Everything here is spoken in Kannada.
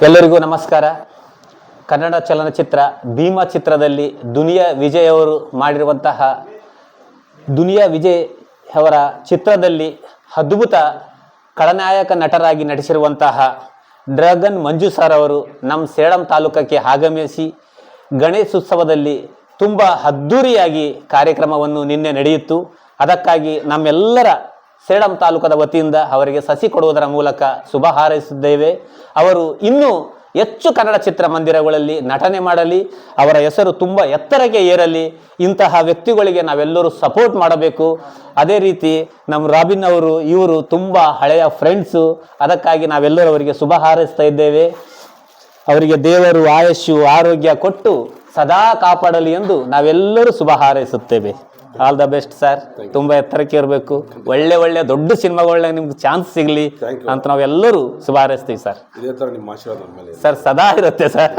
ಎಲ್ಲರಿಗೂ ನಮಸ್ಕಾರ. ಕನ್ನಡ ಚಲನಚಿತ್ರ ಭೀಮಾ ಚಿತ್ರದಲ್ಲಿ ದುನಿಯಾ ವಿಜಯ್ ಅವರು ಮಾಡಿರುವಂತಹ ದುನಿಯಾ ವಿಜಯ್ ಅವರ ಚಿತ್ರದಲ್ಲಿ ಅದ್ಭುತ ಖಳನಾಯಕ ನಟರಾಗಿ ನಟಿಸಿರುವಂತಹ ಡ್ರ್ಯಾಗನ್ ಮಂಜು ಸರ್ ಅವರು ನಮ್ಮ ಸೇಡಂ ತಾಲೂಕಕ್ಕೆ ಆಗಮಿಸಿ ಗಣೇಶೋತ್ಸವದಲ್ಲಿ ತುಂಬ ಅದ್ಧೂರಿಯಾಗಿ ಕಾರ್ಯಕ್ರಮವನ್ನು ನಿನ್ನೆ ನಡೆಯಿತು. ಅದಕ್ಕಾಗಿ ನಮ್ಮೆಲ್ಲರ ಸೇಡಂ ತಾಲೂಕದ ವತಿಯಿಂದ ಅವರಿಗೆ ಸಸಿ ಕೊಡುವುದರ ಮೂಲಕ ಶುಭ ಹಾರೈಸಿದ್ದೇವೆ. ಅವರು ಇನ್ನೂ ಹೆಚ್ಚು ಕನ್ನಡ ಚಿತ್ರಮಂದಿರಗಳಲ್ಲಿ ನಟನೆ ಮಾಡಲಿ, ಅವರ ಹೆಸರು ತುಂಬ ಎತ್ತರಕ್ಕೆ ಏರಲಿ. ಇಂತಹ ವ್ಯಕ್ತಿಗಳಿಗೆ ನಾವೆಲ್ಲರೂ ಸಪೋರ್ಟ್ ಮಾಡಬೇಕು. ಅದೇ ರೀತಿ ನಮ್ಮ ರಾಬಿನ್ ಅವರು ಇವರು ತುಂಬ ಹಳೆಯ ಫ್ರೆಂಡ್ಸು. ಅದಕ್ಕಾಗಿ ನಾವೆಲ್ಲರೂ ಅವರಿಗೆ ಶುಭ ಹಾರೈಸ್ತಾ ಇದ್ದೇವೆ. ಅವರಿಗೆ ದೇವರು ಆಯುಷ್ಯು ಆರೋಗ್ಯ ಕೊಟ್ಟು ಸದಾ ಕಾಪಾಡಲಿ ಎಂದು ನಾವೆಲ್ಲರೂ ಶುಭ ಹಾರೈಸುತ್ತೇವೆ. All the best sir. ತುಂಬ ಎತ್ತರಕ್ಕೆ ಇರಬೇಕು. ಒಳ್ಳೆ ಒಳ್ಳೆ ದೊಡ್ಡ ಸಿನಿಮಾಗಳನ್ನ ನಿಮ್ಗೆ ಚಾನ್ಸ್ ಸಿಗಲಿ ಅಂತ ನಾವೆಲ್ಲರೂ ಶುಭ ಹಾರೈಸ್ತೀವಿ ಸರ್. ಇದೇ ಥರ ನಿಮ್ಮ ಆಶೀರ್ವಾದ ನಮ್ಮ ಮೇಲೆ ಸರ್ ಸದಾ ಇರುತ್ತೆ ಸರ್.